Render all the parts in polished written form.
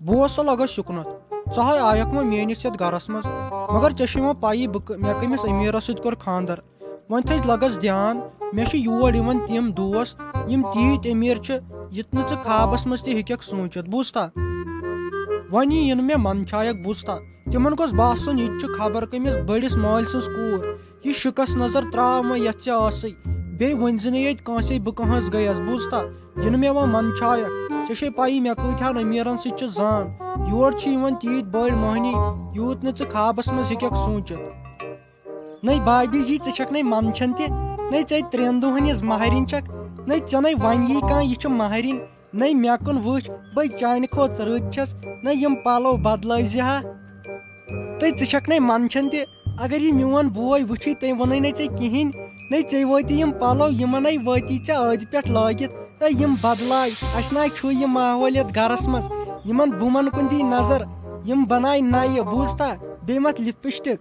بوس سا لگس شکنت ژٕ آیکھ وۄنۍ میٲنِس یتھ گرس منٛز مگر ژےٚ چھے وۄنۍ پایی مےٚ کٔمِس امیٖرس سۭتۍ کوٚر خانٛدر وۄنۍ تھٲیزِ لگس دھیان مےٚ چھِ یور یِوان تِم دوس یِم تیٖتۍ امیٖر چھِ یِتھ نہٕ ژٕ خوابس منٛز تہِ ہیٚککھ سوٗنٛچِتھ بوٗزتھا وۄنۍ یِنہٕ مےٚ منٛدچھایکھ بوٗزتھا تِمن گوٚژھ باسُن یہِ تہِ چھُ خبر کٔمِس بٔڑِس مٲلۍ سٕنٛز کوٗر یہِ شِکس نظر ترٛاو وۄنۍ یتھ ژےٚ ٲسٕے بیٚیہِ ؤنۍ زِ نہٕ ییٚتہِ کٲنٛسے بہٕ کہٲنٛس گٔیس بوٗزتھا یِنہٕ مےٚ وۄنۍ منٛدچھایکھ ژےٚ چھے پایی مےٚ کۭتہن امیٖرن سۭتۍ چھِ زان یور چھِ یِوان تیٖتۍ بٔڑۍ مٔہنی یوٗت نہٕ ژٕ خوابس منٛز ہیٚککھ سوٗنٛچِتھ نٔے بابی جی ژٕ چھکھ نَے منٛدچھان تہِ نٔے ژےٚ 3 دۄہن ہِنٛز مہرِنۍ چھکھ نٔے ژےٚ نَے وۄنۍ یی کانٛہہ یہِ چھِ مہرِنۍ نٔے مےٚ کُن وٕچھ بٔے چانہِ کھۄتہٕ رٕژ چھس نٔے یِم پلو بدلٲیزِ ہا تہٕ ژٕ چھکھ نَے منٛدچھان تہِ اگر یہِ میون بوے وٕچھی تٔمۍ ووٚنُے نہٕ ژےٚ کِہینۍ نٔے ژےٚ وٲتی یِم پلو یِمن نَے وٲتی ژےٚ ٲدِ پٮ۪ٹھ لٲگِتھ تہٕ یِم بدلاے اسہِ نَے چھُ یہِ ماحول یتھ گرس منٛز یِمن بُمن کُن دی نظر یِم بنایہِ نَیہِ بوٗزتھا بیٚیہِ متھ لپسٹک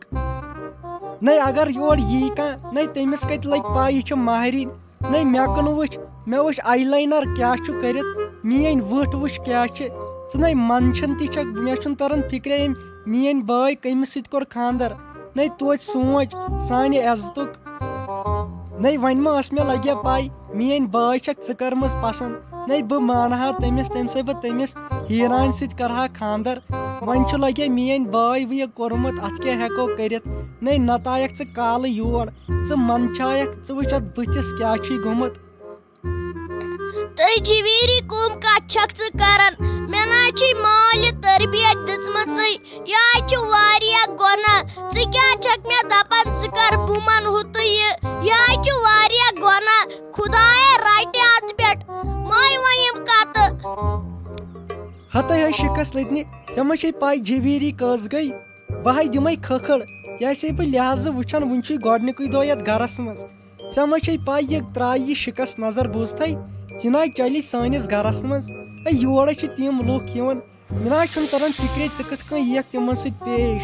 نٔے اگر یور یی کانٛہہ نٔے تٔمِس کتہِ لگہِ پاے یہِ چھِ مہرِنۍ نٔے مےٚ کُن وٕچھ مےٚ وٕچھ آی لاینر کیٛاہ چھُ کٔرِتھ میٲنۍ وٕٹھ وٕچھ کیٛاہ چھِ ژٕ نٔے منٛدچھان تہِ چھکھ مےٚ چھُنہٕ تران فِکرے أمۍ میٲنۍ بٲے کٔمِس سۭتۍ کوٚر خانٛدر نٔے توتہِ سونٛچ سانہِ عزتُک نٔے وۄنۍ ما ٲس مےٚ لگیا پاے میٲنۍ بٲے چھکھ ژٕ کٔرمٕژ پسنٛد نٔے بہٕ مانہٕ ہا تٔمِس تمہِ سۭتۍ بہٕ تٔمِس ہیٖرانہِ سۭتۍ کرٕ ہا خانٛدر وۄنۍ چھُ لگیا میٲنۍ بٲے وٕ یہِ کوٚرمُت اتھ کیٛاہ ہٮ۪کو کٔرِتھ نٔے نتایکھ ژٕ کالہٕ یور ژٕ منٛدچھایکھ ژٕ وٕچھ اتھ بٕتھِس کیٛاہ چھُے گوٚمُت تُہۍ جِویٖری کُم کتھ چھکھ ژٕ کران مےٚ نہ چھُے مالہِ تربیت دِژمٕژٕے یہِ حظ چھُ واریاہ گۄناہ ژٕ کیٛاہ چھکھ مےٚ دپان ژٕ کر بُمن ہُہ تہٕ یہِ حظ چھُ واریاہ گۄناہ خۄدایا رٹہِ اتھ پٮ۪ٹھ مٔے وۄنۍ یِم کتہٕ ہتے ہے شِکس لٔتنہِ ژےٚ ما چھے پاے جِویٖری کٔژ گٔے بہٕ ہاے دِمے کھکھٕڑ یہِ آسے بہٕ لحاظہٕ وٕچھان وُنہِ چھُے گۄڈنیُکُے دۄہ یتھ گرس منٛز ژےٚ ما چھے پاے یہِ ترٛایہِ یہِ شِکس نظر بوٗزتھے یہِ نہ چلہِ سٲنِس گرس منٛز ہے یورے چھِ تِم لُکھ یِوان مےٚ نہ چھُنہٕ تران فِکرے ژٕ کِتھ کٔنۍ یِیَکھ تِمن سۭتۍ پیش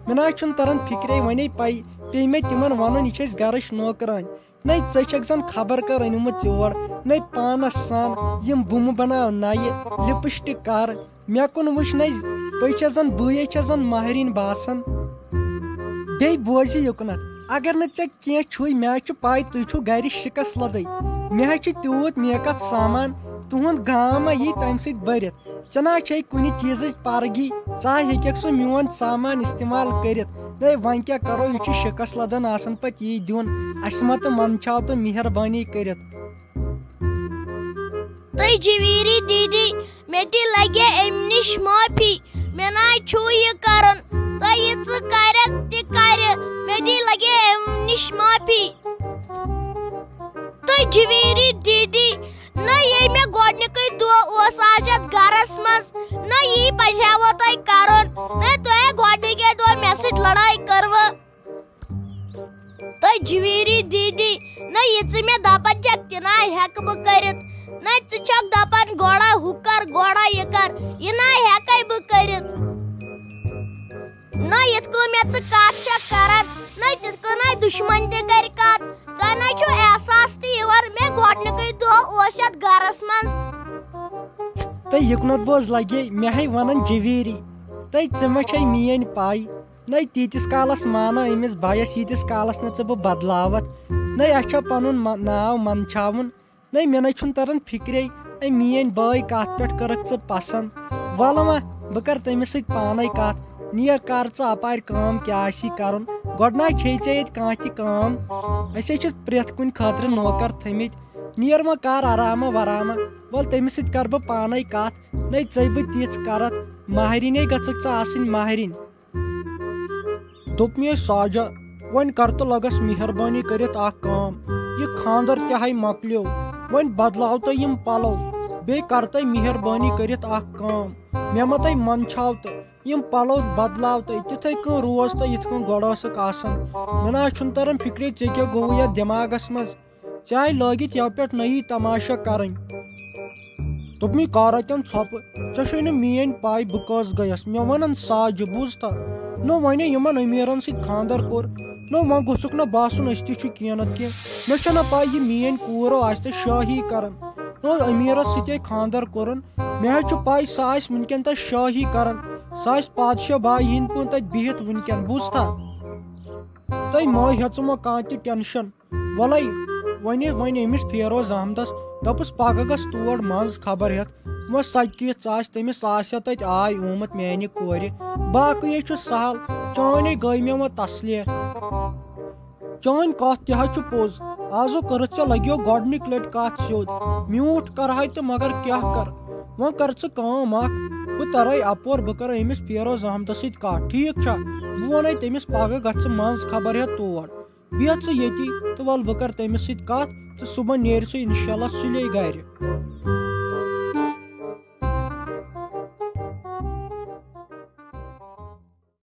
مےٚ نہ چھُنہٕ تران فِکرے وۄنۍ پیٚیہِ مےٚ تِمن ونُن یہِ چھِ أسۍ گرٕچ نوکرٲنۍ نٔے ژےٚ چھکھ زن خبر کر أنمٕژ یور نٔے پانس سان یِم بُمہٕ بناو نَیہِ لپسٹک کر مےٚ کُن وٕچھ نٔے بہٕ چھس زن بٕیے چھس زن مہرِنۍ باسان بیٚیہِ بوزِ یُکنتھ اگر نہٕ ژےٚ کینٛہہ چھُے مےٚ حظ چھُ پاے تُہۍ چھُو گرِ شِکس لدٕے مےٚ حظ چھُ تیوٗت میک اپ سامان تُہنٛد گام ما یی تمہِ سۭتۍ بٔرِتھ ژےٚ نہ چھے کُنہِ چیٖزٕچ پرگی ژٕ ہیٚککھ سُہ میون سامان استعمال کٔرِتھ نٔے وۄنۍ کیٛاہ کرو یہِ چھُ شِکس لدان آسان پتہٕ یی دیُن اسہِ مہ تہٕ منٛدچھاو تہٕ مہربٲنی کٔرِتھ تُہۍ جِویٖری دیٖدی مےٚ تہِ لگیا امہِ نِش معٲفی مےٚ نہ چھُ یہِ کرُن تۄہہِ یہِ ژٕ کرکھ تہِ کرِ مےٚ تہِ لگیا امہِ نِش معٲفی تُہۍ جِویٖری دیٖدی نہ ییٚلہِ مےٚ گۄڈنیُکُے دۄہ اوس آز یتھ گرس منٛز نہ یی پزہیوٕ تۄہہِ کرُن نہ تۄہہِ گۄڈنِکے دۄہ مےٚ سۭتۍ لڑٲے کٔروٕ تُہۍ جِویٖری دیٖدی نہ یہِ ژٕ مےٚ دپان چھکھ تہِ نہ ہٮ۪کہٕ بہٕ کٔرِتھ نہ ژٕ چھکھ دپان گۄڈا ہُہ کر گۄڈا یہِ کر یہِ نہ ہٮ۪کے بہٕ کٔرِتھ نہ یِتھ کٔنۍ مےٚ ژٕ کتھ چھکھ کران نہ تِتھ کٔنۍ دُشمن تہِ کرِ کتھ ژےٚ نَے چھُ احساس تہِ یِوان مےٚ گۄڈنیُکُے دۄہ اوس یتھ گرس منٛز تہٕ یُکنتھ بوز لگے مےٚ ہے ونان جِویٖری تہٕ ژےٚ ما چھے میٲنۍ پاے نٔے تیٖتِس کالس مانا أمِس بایس ییٖتِس کالس نہٕ ژٕ بہٕ بدلاوتھ نٔے اسہِ چھا پنُن ناو منٛدچھاوُن نٔے مےٚ نَے چھُنہٕ تران فِکرے اے میٲنۍ بٲے کتھ پٮ۪ٹھ کٔرٕکھ ژٕ پسنٛد ولہٕ وۄنۍ بہٕ کرٕ تٔمِس سۭتۍ پانے کتھ نیر کر ژٕ اپارِ کٲم کیٛاہ آسی کرُن گۄڈٕ نہ چھے ژےٚ ییٚتہِ کانٛہہ تہِ کٲم أسۍ ہے چھِ پرٛٮ۪تھ کُنہِ خٲطرٕ نوکر تھٲمٕتۍ نیر وۄنۍ کر آراما وراما ول تٔمِس سۭتۍ کرٕ بہٕ پانے کتھ نٔے ژٔے بہٕ تِژھ کرتھ مہرِنے گژھکھ ژٕ آسٕنۍ مہرِنۍ دوٚپ مےٚ ساجا وۄنۍ کر تہٕ لگس مہربٲنی کٔرِتھ اکھ کٲم یہِ خانٛدر تہِ ہے مۄکلیو وۄنۍ بدلاو تہٕ یِم پلو بیٚیہِ کر تہۍ مہربٲنی کٔرِتھ اکھ کٲم مےٚ ما تۄہہِ منٛدچھاو تہٕ یِم پلو بدلاو تہۍ تِتھٕے کٔنۍ روز تہٕ یِتھ کٔنۍ گۄڈٕ ٲسٕکھ آسان مےٚ نہ چھُنہٕ تران فِکرے ژےٚ کیٛاہ گوٚو یتھ دٮ۪ماغس منٛز ژےٚ آیہِ لٲگِتھ یَوٕ پٮ۪ٹھ نٔیی تماشا کرٕنۍ دوٚپمے کر اتٮ۪ن ژھۄپہٕ ژےٚ چھے نہٕ میٲنۍ پاے بہٕ کٔژ گٔیس مےٚ ونان ساجہِ بوٗزتھا نہ وۄنۍ یِمن امیٖرن سۭتۍ خانٛدر کوٚر نہ وۄنۍ گوٚژھُکھ نہٕ باسُن أسۍ تہِ چھِ کینٛہہ نتہٕ کینٛہہ مےٚ چھےٚ نہ پاے یہِ میٲنۍ کوٗر آسہِ تہٕ شٲہی کران امیرس ستے خاندر کورن مے چھ پائی سہ آس ونکن تہ شاہی کران سہ آس پادشاہ بائی ہند پن تت بہت ونکن بوزتھا تہ مہ ہیژمو کانٛہہ تہ ٹینشن ولے ون امس فیروز احمدس دپس پگہ گژھ تور منٛز خبر ہیتھ وہ سچ کِژھ آسہِ تٔمِس آسیا تتہِ آے آمُت میانہِ کورِ باقٕے چھُ سہل چٲنۍ گٔے مےٚ وۄنۍ تسلیہ چٲنۍ کتھ تہِ حظ چھُ پوٚز آزو کٔرٕتھ ژےٚ لگیو گۄڈنِکۍ لٹہِ کتھ سیوٚد میوٗٹھ کرہاے تہٕ مگر کیٛاہ کر وۄنۍ کر ژٕ کٲم اکھ بہٕ ترے اپور بہٕ کرٕ أمِس فیروز احمدس سۭتۍ کتھ ٹھیٖک چھا بہٕ ونے تٔمِس پگہہ گژھ ژٕ منٛز خبر ہیتھ تور بیٚہہ ژٕ ییٚتی تہٕ ول بہٕ کرٕ تٔمِس سۭتۍ کتھ تہٕ صبحن نیرِ سُہ انشاء اللہ سُلے گرِ